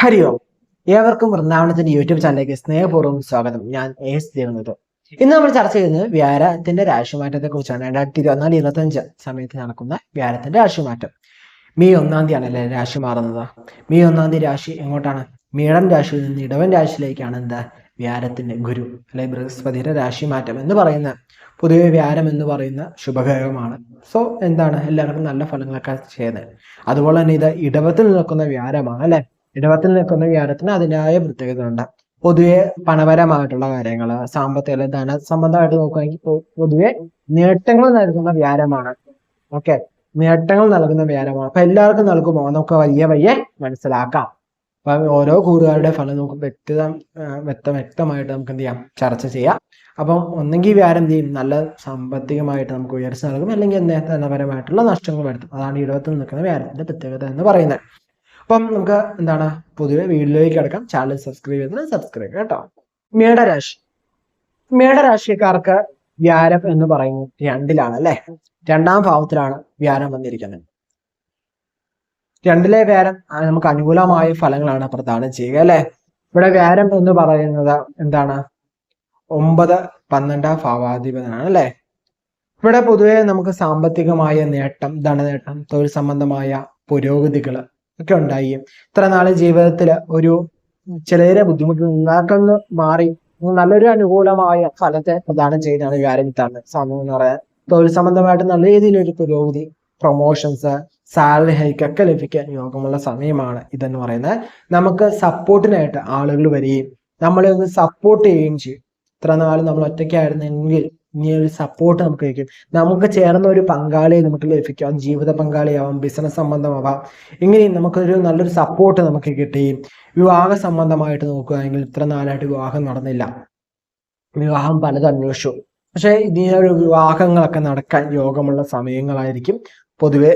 ഹരി ഓം. ഏവർക്കും വൃന്ദാവനത്തിന്റെ യൂട്യൂബ് ചാനലിലേക്ക് സ്നേഹപൂർവ്വം സ്വാഗതം. ഞാൻ എസ് ദേവനത്. ഇന്ന് നമ്മൾ ചർച്ച ചെയ്യുന്നത് വ്യാഴത്തിന്റെ രാശിമാറ്റത്തെ കുറിച്ചാണ്. 2024-25 സമയത്ത് നടക്കുന്ന വ്യാഴത്തിന്റെ രാശിമാറ്റം. മെയ് 1 തീയതിയാണല്ലേ രാശി മാറുന്നത്. മെയ് 1 തീയതി രാശി എങ്ങോട്ടാണ്? മീനം രാശിയിൽ നിന്ന് ഇടവൻ രാശിയിലേക്കാണ് വ്യാഴത്തിന്റെ ഗുരു അല്ലെ ബൃഹസ്പതിയുടെ രാശി മാറ്റം എന്ന് പറയുന്നത്. പൊതുവെ വ്യാഴം എന്ന് പറയുന്ന ശുഭഗ്രഹമാണ്. സോ എല്ലാവർക്കും നല്ല ഫലങ്ങളൊക്കെ ചെയ്യുന്നത്. അതുപോലെ തന്നെ ഇത് ഇടവത്തിൽ നിൽക്കുന്ന വ്യാഴമാണ് അല്ലെ. ഇടവത്തിൽ നിൽക്കുന്ന വ്യാഴത്തിന് അതിൻ്റെതായ പ്രത്യേകത ഉണ്ട്. പൊതുവെ പണപരമായിട്ടുള്ള കാര്യങ്ങൾ, സാമ്പത്തിക ധന സംബന്ധമായിട്ട് നോക്കുകയാണെങ്കിൽ പൊതുവെ നേട്ടങ്ങൾ നൽകുന്ന വ്യാഴമാണ്. ഓക്കെ, നേട്ടങ്ങൾ നൽകുന്ന വ്യാഴമാണ്. അപ്പൊ എല്ലാവർക്കും നൽകുമോ? നമുക്ക് വയ്യെ മനസ്സിലാക്കാം. അപ്പൊ ഓരോ കൂറുകാരുടെ ഫലം നമുക്ക് വ്യക്തമായിട്ട് നമുക്ക് എന്ത് ചെയ്യാം, ചർച്ച ചെയ്യാം. അപ്പം ഒന്നെങ്കിൽ വ്യാഴം ചെയ്യും നല്ല സാമ്പത്തികമായിട്ട് നമുക്ക് ഉയർച്ച നൽകും, അല്ലെങ്കിൽ ധനപരമായിട്ടുള്ള നഷ്ടങ്ങൾ വരുത്തും. അതാണ് ഇടവത്തിൽ നിൽക്കുന്ന വ്യാഴത്തിന്റെ പ്രത്യേകത എന്ന് പറയുന്നത്. അപ്പം നമുക്ക് പൊതുവെ വീഡിയോയിലേക്ക് കിടക്കാം. ചാനൽ സബ്സ്ക്രൈബ് കേട്ടോ. മേടരാശിക്കാർക്ക് വ്യാഴം എന്ന് പറയുന്നത് 2-ലാണ് അല്ലെ. 2-ാം ഭാവത്തിലാണ് വ്യാഴം വന്നിരിക്കുന്നത്. 2-ലെ വ്യാഴം നമുക്ക് അനുകൂലമായ ഫലങ്ങളാണ് പ്രദാനം ചെയ്യുക അല്ലെ. ഇവിടെ വ്യാഴം എന്ന് പറയുന്നത് 9, 12-ാം ഭാവാധിപനാണ് അല്ലെ. ഇവിടെ പൊതുവെ നമുക്ക് സാമ്പത്തികമായ നേട്ടം, ധനനേട്ടം, തൊഴിൽ സംബന്ധമായ പുരോഗതികൾ ഒക്കെ ഉണ്ടായി. ഇത്ര നാള് ജീവിതത്തിൽ ഒരു ചിലരെ ബുദ്ധിമുട്ട് ഉണ്ടാക്കുന്ന മാറി നല്ലൊരു അനുകൂലമായ ഫലത്തെ പ്രദാനം ചെയ്യുന്നതാണ് വ്യാഴത്താണ് സമയം എന്ന് പറയാൻ. തൊഴിൽ സംബന്ധമായിട്ട് നല്ല രീതിയിലൊരു പുരോഗതി, പ്രൊമോഷൻസ്, സാലറി ഹൈക്ക് ഒക്കെ ലഭിക്കാൻ യോഗമുള്ള സമയമാണ് ഇതെന്ന് പറയുന്നത്. നമുക്ക് സപ്പോർട്ടിനായിട്ട് ആളുകൾ വരികയും നമ്മളെ ഒന്ന് സപ്പോർട്ട് ചെയ്യുകയും ചെയ്യും. ഇത്ര നാൾ നമ്മൾ ഒറ്റയ്ക്കായിരുന്നെങ്കിൽ ഇനി ഒരു സപ്പോർട്ട് നമുക്ക് ലഭിക്കും. നമുക്ക് ചേർന്ന ഒരു പങ്കാളിയെ നമുക്ക് ലഭിക്കാം. ജീവിത പങ്കാളിയാവാം, ബിസിനസ് സംബന്ധമാവാം. ഇങ്ങനെ നമുക്കൊരു നല്ലൊരു സപ്പോർട്ട് നമുക്ക് കിട്ടുകയും, വിവാഹ സംബന്ധമായിട്ട് നോക്കുകയാണെങ്കിൽ ഇത്ര നാളായിട്ട് വിവാഹം നടന്നില്ല, വിവാഹം പലതും അന്വേഷിച്ചു, പക്ഷെ ഇതിനൊരു വിവാഹങ്ങളൊക്കെ നടക്കാൻ യോഗമുള്ള സമയങ്ങളായിരിക്കും. പൊതുവെ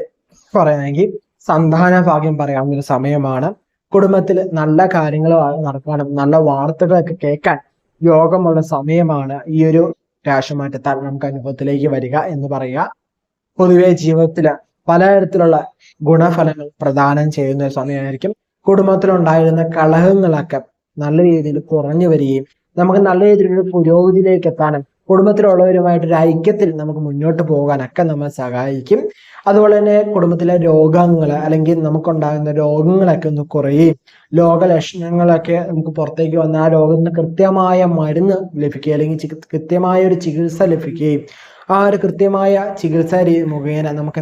പറയുകയാണെങ്കിൽ സന്താന ഭാഗ്യം പറയാവുന്ന ഒരു സമയമാണ്. കുടുംബത്തിൽ നല്ല കാര്യങ്ങൾ നടക്കാനും നല്ല വാർത്തകളൊക്കെ കേൾക്കാൻ യോഗമുള്ള സമയമാണ് ഈ ഒരു രാശിമാറ്റത്താൽ നമുക്ക് അനുഭവത്തിലേക്ക് വരിക എന്ന് പറയുക. പൊതുവെ ജീവിതത്തിൽ പലതരത്തിലുള്ള ഗുണഫലങ്ങൾ പ്രദാനം ചെയ്യുന്ന സമയമായിരിക്കും. കുടുംബത്തിലുണ്ടായിരുന്ന കലഹങ്ങളൊക്കെ നല്ല രീതിയിൽ കുറഞ്ഞു വരികയും നമുക്ക് നല്ല രീതിയിലുള്ള പുരോഗതിയിലേക്ക് എത്താനും കുടുംബത്തിലുള്ളവരുമായിട്ടൊരു ഐക്യത്തിൽ നമുക്ക് മുന്നോട്ട് പോകാനൊക്കെ നമ്മൾ സഹായിക്കും. അതുപോലെ തന്നെ കുടുംബത്തിലെ രോഗങ്ങൾ അല്ലെങ്കിൽ നമുക്കുണ്ടാകുന്ന രോഗങ്ങളൊക്കെ ഒന്ന് കുറയുകയും രോഗലക്ഷണങ്ങളൊക്കെ നമുക്ക് പുറത്തേക്ക് വന്ന ആ രോഗത്തിന് കൃത്യമായ മരുന്ന് ലഭിക്കുക, അല്ലെങ്കിൽ കൃത്യമായ ഒരു ചികിത്സ ലഭിക്കുകയും ആ ഒരു കൃത്യമായ ചികിത്സാ മുഖേന നമുക്ക്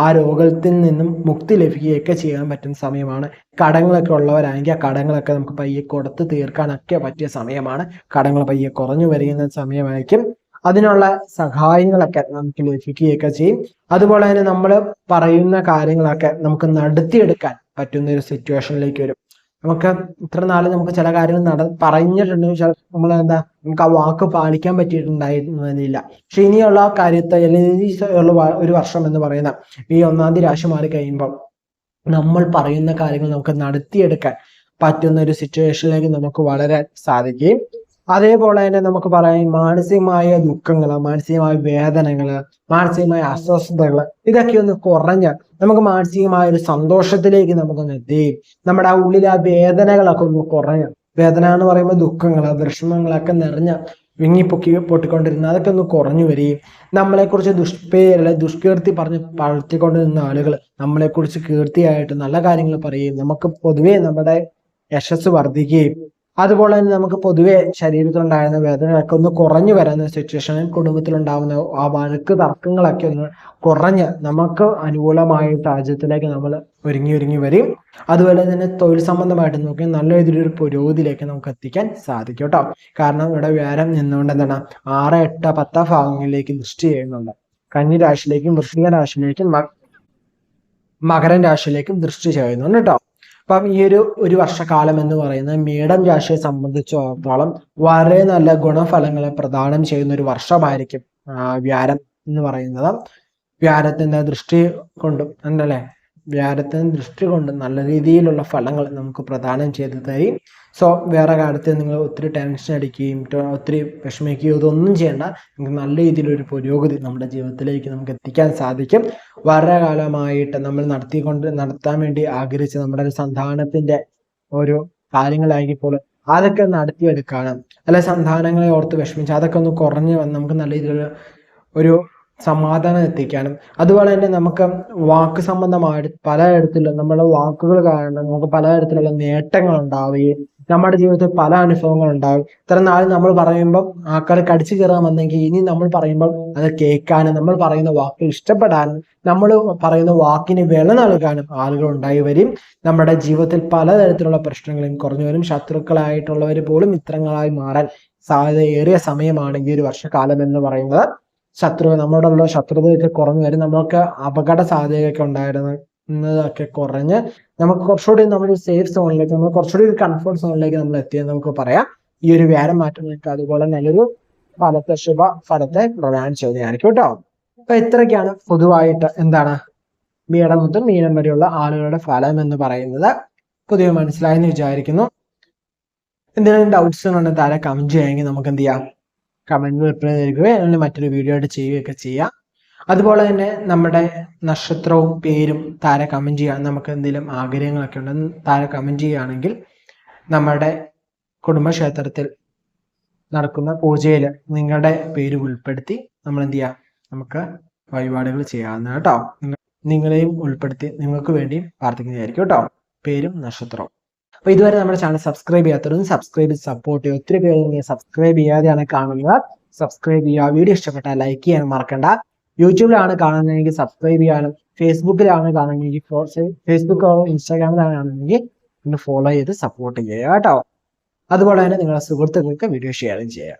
ആ രോഗത്തിൽ നിന്നും മുക്തി ലഭിക്കുകയൊക്കെ ചെയ്യാൻ പറ്റുന്ന സമയമാണ്. കടങ്ങളൊക്കെ ഉള്ളവരാണെങ്കിൽ ആ കടങ്ങളൊക്കെ നമുക്ക് പയ്യെ കൊടുത്ത് തീർക്കാനൊക്കെ പറ്റിയ സമയമാണ്. കടങ്ങൾ പയ്യെ കുറഞ്ഞു വരുന്ന സമയമായിരിക്കും. അതിനുള്ള സഹായങ്ങളൊക്കെ നമുക്ക് ലഭിക്കുകയൊക്കെ ചെയ്യും. അതുപോലെ തന്നെ നമ്മൾ പറയുന്ന കാര്യങ്ങളൊക്കെ നമുക്ക് നടത്തിയെടുക്കാൻ പറ്റുന്ന ഒരു സിറ്റുവേഷനിലേക്ക് വരും. നമുക്ക് ഇത്ര നാള് നമുക്ക് ചില കാര്യങ്ങൾ പറഞ്ഞിട്ടുണ്ടെങ്കിൽ നമ്മൾ നമുക്ക് ആ വാക്ക് പാലിക്കാൻ പറ്റിയിട്ടുണ്ടായിരുന്നില്ല. പക്ഷെ ഇനിയുള്ള കാര്യത്തെ അല്ലെങ്കിൽ ഒരു വർഷം എന്ന് പറയുന്ന ഈ 1-ാം തീയതി രാശി മാറി കഴിയുമ്പോൾ നമ്മൾ പറയുന്ന കാര്യങ്ങൾ നമുക്ക് നടത്തിയെടുക്കാൻ പറ്റുന്ന ഒരു സിറ്റുവേഷനിലേക്ക് നമുക്ക് വളരാൻ സാധിക്കുകയും, അതേപോലെ തന്നെ നമുക്ക് പറയാം മാനസികമായ ദുഃഖങ്ങള്, മാനസികമായ വേദനകള്, മാനസികമായ അസ്വസ്ഥതകള് ഇതൊക്കെ ഒന്ന് കുറഞ്ഞ് നമുക്ക് മാനസികമായ ഒരു സന്തോഷത്തിലേക്ക് നമുക്കൊന്ന് എത്തുകയും നമ്മുടെ ആ ഉള്ളിൽ ആ വേദനകളൊക്കെ ഒന്ന് കുറഞ്ഞ്, വേദന എന്ന് പറയുമ്പോൾ ദുഃഖങ്ങള്, വിഷമങ്ങളൊക്കെ നിറഞ്ഞ പൊട്ടിക്കൊണ്ടിരുന്ന അതൊക്കെ ഒന്ന് കുറഞ്ഞു വരികയും നമ്മളെക്കുറിച്ച് ദുഷ്കീർത്തി പറഞ്ഞ് വളർത്തിക്കൊണ്ടിരുന്ന ആളുകൾ നമ്മളെക്കുറിച്ച് കീർത്തിയായിട്ട് നല്ല കാര്യങ്ങൾ പറയുകയും നമുക്ക് പൊതുവെ നമ്മുടെ യശസ് വർദ്ധിക്കുകയും, അതുപോലെ തന്നെ നമുക്ക് പൊതുവെ ശരീരത്തിലുണ്ടായിരുന്ന വേദനകളൊക്കെ ഒന്ന് കുറഞ്ഞു വരുന്ന സിറ്റുവേഷനിൽ കുടുംബത്തിലുണ്ടാകുന്ന ആ വഴക്ക് തർക്കങ്ങളൊക്കെ ഒന്ന് കുറഞ്ഞ് നമുക്ക് അനുകൂലമായ സാഹചര്യത്തിലേക്ക് നമ്മൾ ഒരുങ്ങി വരും. അതുപോലെ തന്നെ തൊഴിൽ സംബന്ധമായിട്ട് നോക്കി നല്ല രീതിയിലൊരു പുരോഗതിയിലേക്ക് നമുക്ക് എത്തിക്കാൻ സാധിക്കും കേട്ടോ. കാരണം ഇവിടെ വ്യാഴം നിന്നുകൊണ്ട് 6, 8, 10 ഭാഗങ്ങളിലേക്ക് ദൃഷ്ടി ചെയ്യുന്നുണ്ട്. കന്നി രാശിയിലേക്കും വൃശ്ചിക രാശിയിലേക്കും മകരം രാശിയിലേക്കും ദൃഷ്ടി ചെയ്യുന്നുണ്ട് കേട്ടോ. അപ്പം ഈ ഒരു വർഷക്കാലം എന്ന് പറയുന്നത് മേടം രാശിയെ സംബന്ധിച്ചിടത്തോളം വളരെ നല്ല ഗുണഫലങ്ങളെ പ്രദാനം ചെയ്യുന്ന ഒരു വർഷമായിരിക്കും വ്യാഴം എന്ന് പറയുന്നത്. വ്യാഴത്തിന്റെ ദൃഷ്ടി കൊണ്ടും വ്യാഴത്തിന്റെ ദൃഷ്ടി കൊണ്ട് നല്ല രീതിയിലുള്ള ഫലങ്ങൾ നമുക്ക് പ്രദാനം ചെയ്ത് തരും. സോ വേറെ കാര്യത്തിൽ നിങ്ങൾ ഒത്തിരി ടെൻഷൻ അടിക്കുകയും ഒത്തിരി വിഷമിക്കുകയോ ഇതൊന്നും ചെയ്യേണ്ട. നമുക്ക് നല്ല രീതിയിലൊരു പുരോഗതി നമ്മുടെ ജീവിതത്തിലേക്ക് നമുക്ക് എത്തിക്കാൻ സാധിക്കും. വളരെ കാലമായിട്ട് നമ്മൾ നടത്താൻ വേണ്ടി ആഗ്രഹിച്ച നമ്മുടെ ഒരു സന്താനത്തിന്റെ ഒരു കാര്യങ്ങളായിരിക്കും അതൊക്കെ നടത്തിയെടുക്കാനും, അല്ലെ സന്താനങ്ങളെ ഓർത്ത് വിഷമിച്ച് അതൊക്കെ ഒന്ന് കുറഞ്ഞു വന്ന് നമുക്ക് നല്ല രീതിയിലുള്ള ഒരു സമാധാനം എത്തിക്കാനും, അതുപോലെ തന്നെ നമുക്ക് വാക്ക് സംബന്ധമായിട്ട് പലതരത്തിലുള്ള നമ്മുടെ വാക്കുകൾ കാരണം നമുക്ക് പലതരത്തിലുള്ള നേട്ടങ്ങൾ ഉണ്ടാവുകയും നമ്മുടെ ജീവിതത്തിൽ പല അനുഭവങ്ങൾ ഉണ്ടാവും. ഇത്ര നാൾ നമ്മൾ പറയുമ്പോൾ ആൾക്കാർ കടിച്ചു കയറാൻ വന്നെങ്കിൽ ഇനി നമ്മൾ പറയുമ്പോൾ അത് കേൾക്കാനും, നമ്മൾ പറയുന്ന വാക്കുകൾ ഇഷ്ടപ്പെടാനും, നമ്മൾ പറയുന്ന വാക്കിന് വില നൽകാനും ആളുകൾ ഉണ്ടായി വരും. നമ്മുടെ ജീവിതത്തിൽ പലതരത്തിലുള്ള പ്രശ്നങ്ങളും കുറഞ്ഞു വരും. ശത്രുക്കളായിട്ടുള്ളവർ പോലും മിത്രങ്ങളായി മാറാൻ സാധ്യതയേറിയ സമയമാണ് ഈ ഒരു വർഷക്കാലം എന്ന് പറയുന്നത്. നമ്മളോടുള്ള ശത്രുതയൊക്കെ കുറഞ്ഞു വരും. നമ്മൾക്ക് അപകട സാധ്യതയൊക്കെ ഉണ്ടായിരുന്നതൊക്കെ കുറഞ്ഞ് നമുക്ക് കുറച്ചുകൂടി നമ്മൾ സേഫ് സോണിലേക്ക്, നമ്മൾ കുറച്ചുകൂടി ഒരു കംഫർട്ട് സോണിലേക്ക് നമ്മൾ എത്തിയെന്ന് നമുക്ക് പറയാം. ഈ ഒരു വ്യാഴം മാറ്റം നിങ്ങൾക്ക് അതുപോലെ നല്ലൊരു ഫലത്തെ, ശുഭ ഫലത്തെ പ്രദാനം ചെയ്യുന്നതായിരിക്കും കേട്ടോ. അപ്പൊ ഇത്രയൊക്കെയാണ് പൊതുവായിട്ട് എന്താണ് മേടം മുതൽ മീനം വരെയുള്ള ആളുകളുടെ ഫലം എന്ന് പറയുന്നത്. പൊതുവെ മനസ്സിലായെന്ന് വിചാരിക്കുന്നു. എന്തെങ്കിലും ഡൗട്ട്സ് ഉണ്ടെങ്കിൽ താഴെ കമന്റ് ചെയ്യുമെങ്കിൽ നമുക്ക് എന്ത് ചെയ്യാം, കമന്റ് റിപ്ലൈ നൽകുകയോ അല്ലെങ്കിൽ മറ്റൊരു വീഡിയോ ആയിട്ട് ചെയ്യുകയൊക്കെ ചെയ്യാം. അതുപോലെ തന്നെ നമ്മുടെ നക്ഷത്രവും പേരും താഴെ കമന്റ് ചെയ്യാൻ, നമുക്ക് എന്തെങ്കിലും ആഗ്രഹങ്ങളൊക്കെ ഉണ്ടെന്ന് താഴെ കമന്റ് ചെയ്യുകയാണെങ്കിൽ നമ്മുടെ കുടുംബക്ഷേത്രത്തിൽ നടക്കുന്ന പൂജയിൽ നിങ്ങളുടെ പേര് ഉൾപ്പെടുത്തി നമ്മൾ എന്ത് ചെയ്യാം, നമുക്ക് വഴിപാടുകൾ ചെയ്യാവുന്ന കേട്ടോ. നിങ്ങളെയും ഉൾപ്പെടുത്തി നിങ്ങൾക്ക് വേണ്ടിയും പ്രാർത്ഥിക്കുന്നതായിരിക്കും കേട്ടോ, പേരും നക്ഷത്രവും. അപ്പൊ ഇതുവരെ നമ്മുടെ ചാനൽ സബ്സ്ക്രൈബ് ചെയ്യാത്തവരും സബ്സ്ക്രൈബ് ചെയ്ത് സപ്പോർട്ട് ചെയ്യുക. ഒത്തിരി പേര് സബ്സ്ക്രൈബ് ചെയ്യാതെയാണ് കാണുന്നത്. സബ്സ്ക്രൈബ് ചെയ്യുക. വീഡിയോ ഇഷ്ടപ്പെട്ടാൽ ലൈക്ക് ചെയ്യാനും മറക്കണ്ട. യൂട്യൂബിലാണ് കാണുന്നതെങ്കിൽ സബ്സ്ക്രൈബ് ചെയ്യാനും, ഫേസ്ബുക്കിലാണ് കാണുന്നതെങ്കിൽ ഫേസ്ബുക്കോ ഇൻസ്റ്റാഗ്രാമിലാണ് കാണുന്നതെങ്കിൽ ഒന്ന് ഫോളോ ചെയ്ത് സപ്പോർട്ട് ചെയ്യുക കേട്ടോ. അതുപോലെ തന്നെ നിങ്ങളുടെ സുഹൃത്തുക്കൾക്ക് വീഡിയോ ഷെയറും ചെയ്യുക.